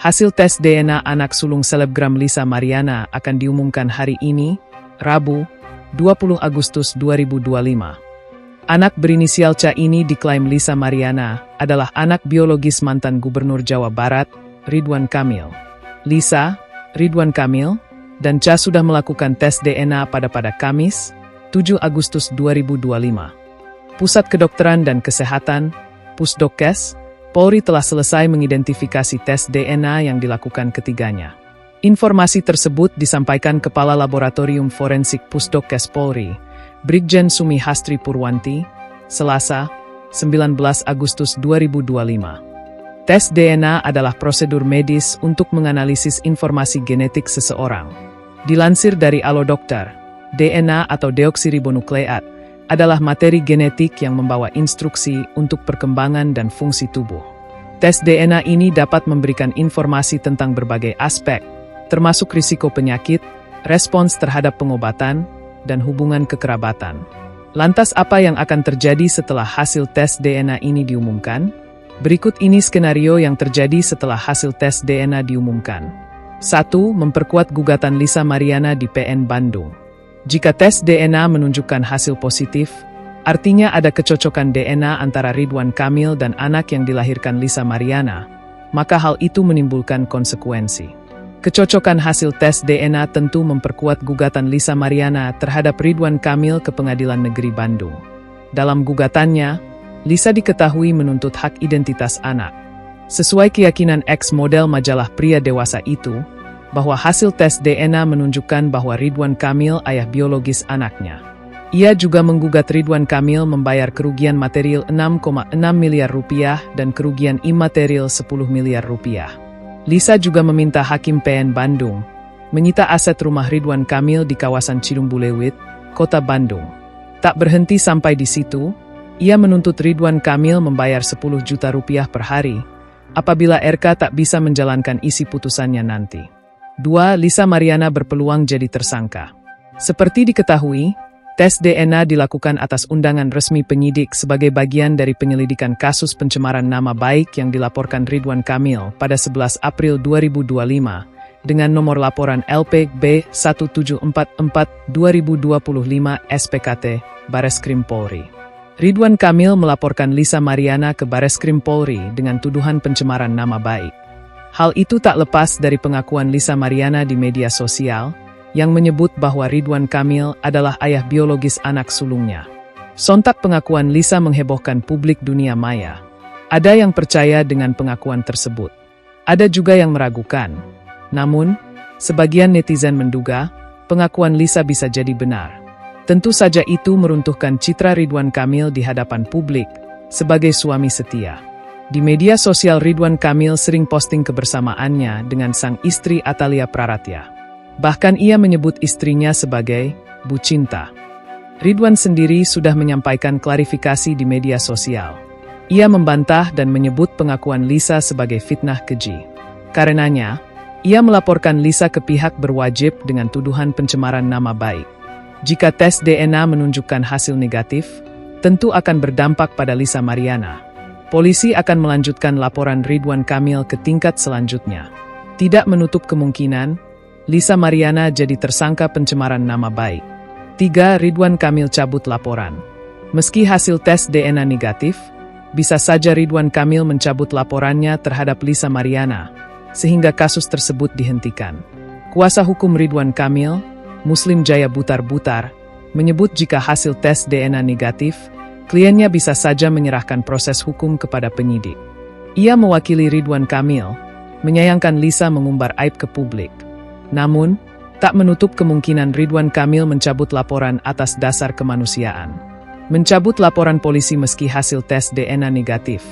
Hasil tes DNA anak sulung selebgram Lisa Mariana akan diumumkan hari ini, Rabu, 20 Agustus 2025. Anak berinisial C ini diklaim Lisa Mariana adalah anak biologis mantan Gubernur Jawa Barat, Ridwan Kamil. Lisa, Ridwan Kamil, dan C sudah melakukan tes DNA pada Kamis, 7 Agustus 2025. Pusat Kedokteran dan Kesehatan, Pusdokes, Polri telah selesai mengidentifikasi tes DNA yang dilakukan ketiganya. Informasi tersebut disampaikan Kepala Laboratorium Forensik Pusdokes Polri, Brigjen Sumi Hastri Purwanti, Selasa, 19 Agustus 2025. Tes DNA adalah prosedur medis untuk menganalisis informasi genetik seseorang. Dilansir dari Alodokter, DNA atau deoksiribonukleat adalah materi genetik yang membawa instruksi untuk perkembangan dan fungsi tubuh. Tes DNA ini dapat memberikan informasi tentang berbagai aspek, termasuk risiko penyakit, respons terhadap pengobatan, dan hubungan kekerabatan. Lantas apa yang akan terjadi setelah hasil tes DNA ini diumumkan? Berikut ini skenario yang terjadi setelah hasil tes DNA diumumkan. 1. Memperkuat gugatan Lisa Mariana di PN Bandung. Jika tes DNA menunjukkan hasil positif, artinya ada kecocokan DNA antara Ridwan Kamil dan anak yang dilahirkan Lisa Mariana, maka hal itu menimbulkan konsekuensi. Kecocokan hasil tes DNA tentu memperkuat gugatan Lisa Mariana terhadap Ridwan Kamil ke Pengadilan Negeri Bandung. Dalam gugatannya, Lisa diketahui menuntut hak identitas anak. Sesuai keyakinan ex-model majalah Pria Dewasa itu, bahwa hasil tes DNA menunjukkan bahwa Ridwan Kamil ayah biologis anaknya. Ia juga menggugat Ridwan Kamil membayar kerugian material 6,6 miliar rupiah dan kerugian imaterial 10 miliar rupiah. Lisa juga meminta Hakim PN Bandung menyita aset rumah Ridwan Kamil di kawasan Cilumbuleuit, Kota Bandung. Tak berhenti sampai di situ, ia menuntut Ridwan Kamil membayar 10 juta rupiah per hari apabila RK tak bisa menjalankan isi putusannya nanti. 2. Lisa Mariana berpeluang jadi tersangka. Seperti diketahui, tes DNA dilakukan atas undangan resmi penyidik sebagai bagian dari penyelidikan kasus pencemaran nama baik yang dilaporkan Ridwan Kamil pada 11 April 2025 dengan nomor laporan LPB 1744/2025 SPKT Bareskrim Polri. Ridwan Kamil melaporkan Lisa Mariana ke Bareskrim Polri dengan tuduhan pencemaran nama baik. Hal itu tak lepas dari pengakuan Lisa Mariana di media sosial, yang menyebut bahwa Ridwan Kamil adalah ayah biologis anak sulungnya. Sontak pengakuan Lisa menghebohkan publik dunia maya. Ada yang percaya dengan pengakuan tersebut. Ada juga yang meragukan. Namun, sebagian netizen menduga, pengakuan Lisa bisa jadi benar. Tentu saja itu meruntuhkan citra Ridwan Kamil di hadapan publik, sebagai suami setia. Di media sosial Ridwan Kamil sering posting kebersamaannya dengan sang istri Atalia Praratya. Bahkan ia menyebut istrinya sebagai Bu Cinta. Ridwan sendiri sudah menyampaikan klarifikasi di media sosial. Ia membantah dan menyebut pengakuan Lisa sebagai fitnah keji. Karenanya, ia melaporkan Lisa ke pihak berwajib dengan tuduhan pencemaran nama baik. Jika tes DNA menunjukkan hasil negatif, tentu akan berdampak pada Lisa Mariana. Polisi akan melanjutkan laporan Ridwan Kamil ke tingkat selanjutnya. Tidak menutup kemungkinan, Lisa Mariana jadi tersangka pencemaran nama baik. 3. Ridwan Kamil cabut laporan. Meski hasil tes DNA negatif, bisa saja Ridwan Kamil mencabut laporannya terhadap Lisa Mariana, sehingga kasus tersebut dihentikan. Kuasa hukum Ridwan Kamil, Muslim Jaya Butar-Butar, menyebut jika hasil tes DNA negatif, kliennya bisa saja menyerahkan proses hukum kepada penyidik. Ia mewakili Ridwan Kamil, menyayangkan Lisa mengumbar aib ke publik. Namun, tak menutup kemungkinan Ridwan Kamil mencabut laporan atas dasar kemanusiaan. Mencabut laporan polisi meski hasil tes DNA negatif,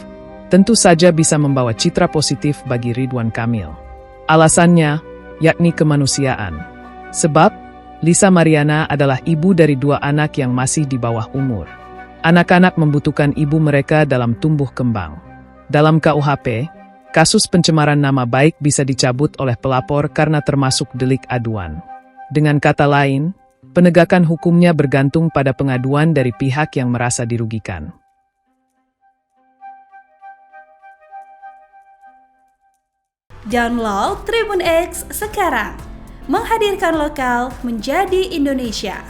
tentu saja bisa membawa citra positif bagi Ridwan Kamil. Alasannya, yakni kemanusiaan. Sebab, Lisa Mariana adalah ibu dari 2 anak yang masih di bawah umur. Anak-anak membutuhkan ibu mereka dalam tumbuh kembang. Dalam KUHP, kasus pencemaran nama baik bisa dicabut oleh pelapor karena termasuk delik aduan. Dengan kata lain, penegakan hukumnya bergantung pada pengaduan dari pihak yang merasa dirugikan. Download Tribun X sekarang. Menghadirkan lokal menjadi Indonesia.